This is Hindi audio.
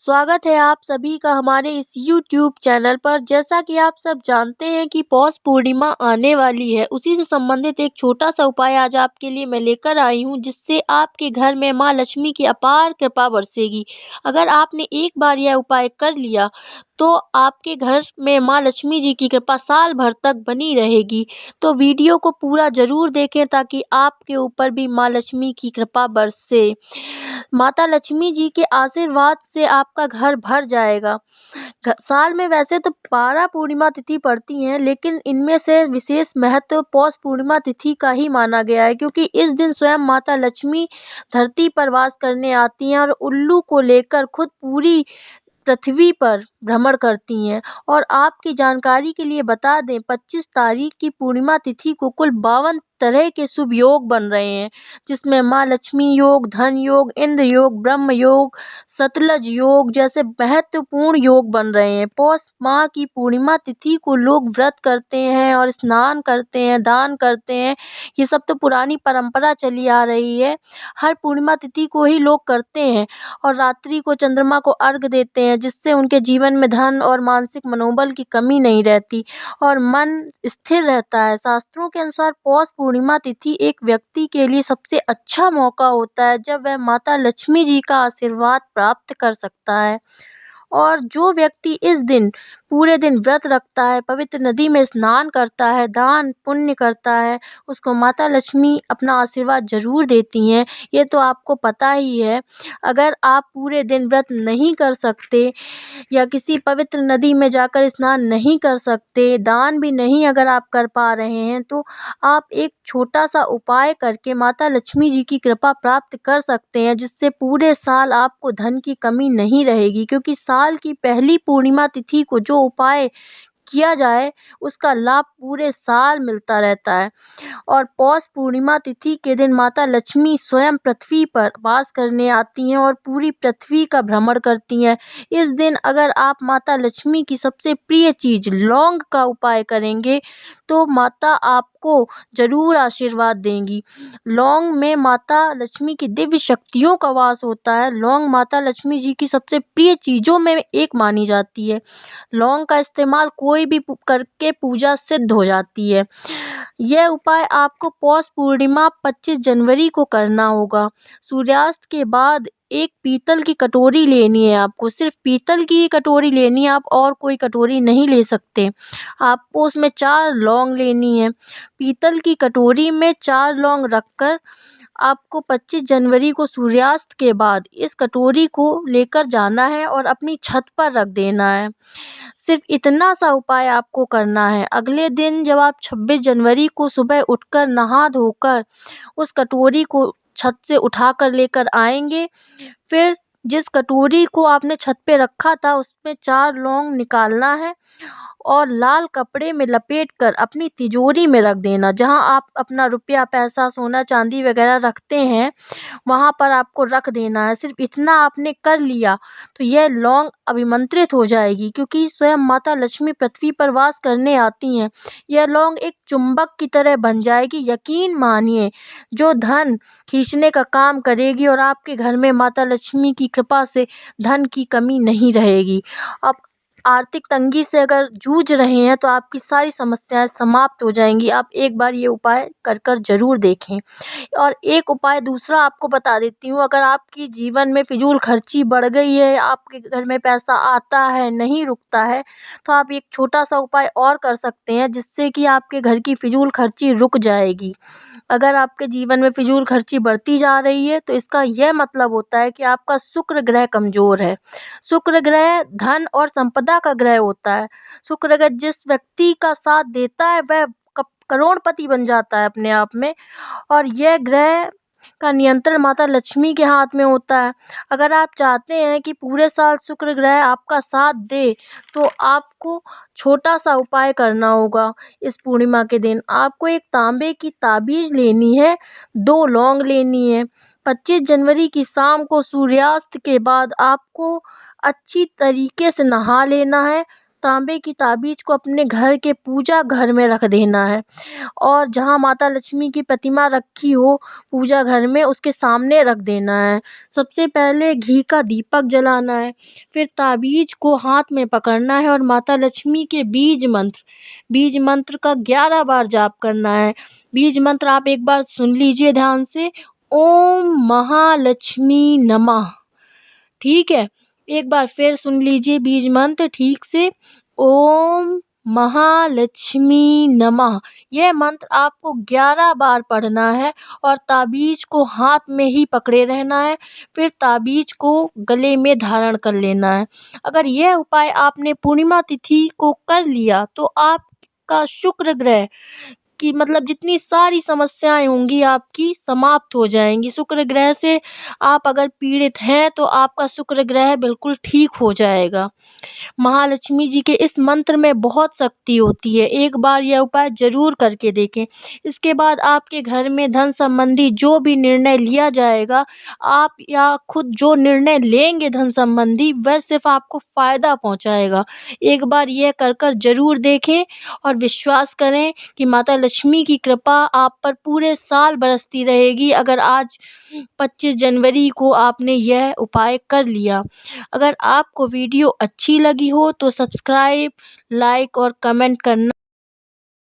स्वागत है आप सभी का हमारे इस YouTube चैनल पर। जैसा कि आप सब जानते हैं कि पौष पूर्णिमा आने वाली है, उसी से संबंधित एक छोटा-सा उपाय आज आपके लिए मैं लेकर आई हूँ, जिससे आपके घर में माँ लक्ष्मी की अपार कृपा बरसेगी। अगर आपने एक बार यह उपाय कर लिया, तो आपके घर में माँ लक्ष्मी जी की कृपा साल भर तक बनी रहेगी। तो वीडियो को पूरा ज़रूर देखें ताकि आपके ऊपर भी माँ लक्ष्मी की कृपा बरसे। माता लक्ष्मी जी के आशीर्वाद से आपका घर भर जाएगा। साल में वैसे तो 12 पूर्णिमा तिथि पड़ती हैं, लेकिन इनमें से विशेष महत्व पौष पूर्णिमा तिथि का ही माना गया है, क्योंकि इस दिन स्वयं माता लक्ष्मी धरती पर वास करने आती हैं और उल्लू को लेकर खुद पूरी पृथ्वी पर भ्रमण करती हैं। और आपकी जानकारी के लिए बता दें, 25 तारीख की पूर्णिमा तिथि को कुल 52 तरह के शुभ योग बन रहे हैं, जिसमें माँ लक्ष्मी योग, धन योग, इंद्र योग, ब्रह्म योग, सतलज योग जैसे महत्वपूर्ण योग बन रहे हैं। पौष माह की पूर्णिमा तिथि को लोग व्रत करते हैं और स्नान करते हैं, दान करते हैं। ये सब तो पुरानी परंपरा चली आ रही है। हर पूर्णिमा तिथि को ही लोग करते हैं और रात्रि को चंद्रमा को अर्घ देते हैं, जिससे उनके जीवन में धन और मानसिक मनोबल की कमी नहीं रहती और मन स्थिर रहता है। शास्त्रों के अनुसार पौष पूर्णिमा तिथि एक व्यक्ति के लिए सबसे अच्छा मौका होता है, जब वह माता लक्ष्मी जी का आशीर्वाद प्राप्त कर सकता है। और जो व्यक्ति इस दिन पूरे दिन व्रत रखता है, पवित्र नदी में स्नान करता है, दान पुण्य करता है, उसको माता लक्ष्मी अपना आशीर्वाद ज़रूर देती हैं। ये तो आपको पता ही है। अगर आप पूरे दिन व्रत नहीं कर सकते या किसी पवित्र नदी में जाकर स्नान नहीं कर सकते, दान भी नहीं अगर आप कर पा रहे हैं, तो आप एक छोटा-सा उपाय करके माता लक्ष्मी जी की कृपा प्राप्त कर सकते हैं, जिससे पूरे साल आपको धन की कमी नहीं रहेगी। क्योंकि साल की पहली पूर्णिमा तिथि को जो उपाय किया जाए, उसका लाभ पूरे साल मिलता रहता है। और पौष पूर्णिमा तिथि के दिन माता लक्ष्मी स्वयं पृथ्वी पर वास करने आती हैं और पूरी पृथ्वी का भ्रमण करती हैं। इस दिन अगर आप माता लक्ष्मी की सबसे प्रिय चीज़ लौंग का उपाय करेंगे, तो माता आपको ज़रूर आशीर्वाद देंगी। लौंग में माता लक्ष्मी की दिव्य शक्तियों का वास होता है। लौंग माता लक्ष्मी जी की सबसे प्रिय चीज़ों में एक मानी जाती है। लौंग का इस्तेमाल कोई भी करके पूजा सिद्ध हो जाती है। यह उपाय आपको पौष पूर्णिमा 25 जनवरी को करना होगा। सूर्यास्त के बाद एक पीतल की कटोरी लेनी है आपको, सिर्फ पीतल की ही कटोरी लेनी है, आप और कोई कटोरी नहीं ले सकते। आपको उसमें 4 लौंग लेनी है। पीतल की कटोरी में 4 लौंग रखकर आपको 25 जनवरी को सूर्यास्त के बाद इस कटोरी को लेकर जाना है और अपनी छत पर रख देना है। सिर्फ इतना सा उपाय आपको करना है। अगले दिन जब आप 26 जनवरी को सुबह उठकर नहा धोकर उस कटोरी को छत से उठाकर लेकर आएंगे, फिर जिस कटोरी को आपने छत पे रखा था उसमें 4 लौंग निकालना है और लाल कपड़े में लपेटकर अपनी तिजोरी में रख देना। जहाँ आप अपना रुपया, पैसा, सोना, चांदी वगैरह रखते हैं, वहाँ पर आपको रख देना है। सिर्फ इतना आपने कर लिया तो यह लौंग अभिमंत्रित हो जाएगी, क्योंकि स्वयं माता लक्ष्मी पृथ्वी पर वास करने आती हैं। यह लौंग एक चुंबक की तरह बन जाएगी, यकीन मानिए, जो धन खींचने का काम करेगी और आपके घर में माता लक्ष्मी की कृपा से धन की कमी नहीं रहेगी। अब आर्थिक तंगी से अगर जूझ रहे हैं तो आपकी सारी समस्याएं समाप्त हो जाएंगी। आप एक बार ये उपाय कर ज़रूर देखें। और एक उपाय दूसरा आपको बता देती हूँ, अगर आपकी जीवन में फिजूल खर्ची बढ़ गई है, आपके घर में पैसा आता है नहीं रुकता है, तो आप एक छोटा सा उपाय और कर सकते हैं, जिससे कि आपके घर की फिजूल खर्ची रुक जाएगी। अगर आपके जीवन में फिजूल खर्ची बढ़ती जा रही है, तो इसका यह मतलब होता है कि आपका शुक्र ग्रह कमज़ोर है। शुक्र ग्रह धन और संपदा का ग्रह होता है। शुक्र ग्रह जिस व्यक्ति का साथ देता है, वह करोड़पति बन जाता है अपने आप में। और यह ग्रह का नियंत्रण माता लक्ष्मी के हाथ में होता है। अगर आप चाहते हैं कि पूरे साल शुक्र ग्रह आपका साथ दे, तो आपको छोटा सा उपाय करना होगा। इस पूर्णिमा के दिन आपको एक तांबे की ताबीज़ लेनी है, 2 लौंग लेनी है। 25 जनवरी की शाम को सूर्यास्त के बाद आपको अच्छी तरीके से नहा लेना है, तांबे की ताबीज़ को अपने घर के पूजा घर में रख देना है और जहाँ माता लक्ष्मी की प्रतिमा रखी हो पूजा घर में उसके सामने रख देना है। सबसे पहले घी का दीपक जलाना है, फिर ताबीज़ को हाथ में पकड़ना है और माता लक्ष्मी के बीज मंत्र का 11 बार जाप करना है। बीज मंत्र आप एक बार सुन लीजिए ध्यान से, ओम महालक्ष्मी नमः। ठीक है, एक बार फिर सुन लीजिए बीज मंत्र ठीक से, ओम महालक्ष्मी नमः। यह मंत्र आपको 11 बार पढ़ना है और ताबीज़ को हाथ में ही पकड़े रहना है, फिर ताबीज़ को गले में धारण कर लेना है। अगर यह उपाय आपने पूर्णिमा तिथि को कर लिया तो आपका शुक्र ग्रह कि मतलब जितनी सारी समस्याएँ होंगी आपकी समाप्त हो जाएँगी। शुक्र ग्रह से आप अगर पीड़ित हैं तो आपका शुक्र ग्रह बिल्कुल ठीक हो जाएगा। महालक्ष्मी जी के इस मंत्र में बहुत शक्ति होती है, एक बार यह उपाय ज़रूर करके देखें। इसके बाद आपके घर में धन संबंधी जो भी निर्णय लिया जाएगा, आप या खुद जो निर्णय लेंगे धन संबंधी वह सिर्फ़ आपको फ़ायदा पहुँचाएगा। एक बार यह कर ज़रूर देखें और विश्वास करें कि माता लक्ष्मी की कृपा आप पर पूरे साल बरसती रहेगी अगर आज 25 जनवरी को आपने यह उपाय कर लिया। अगर आपको वीडियो अच्छी लगी हो तो सब्सक्राइब, लाइक और कमेंट करना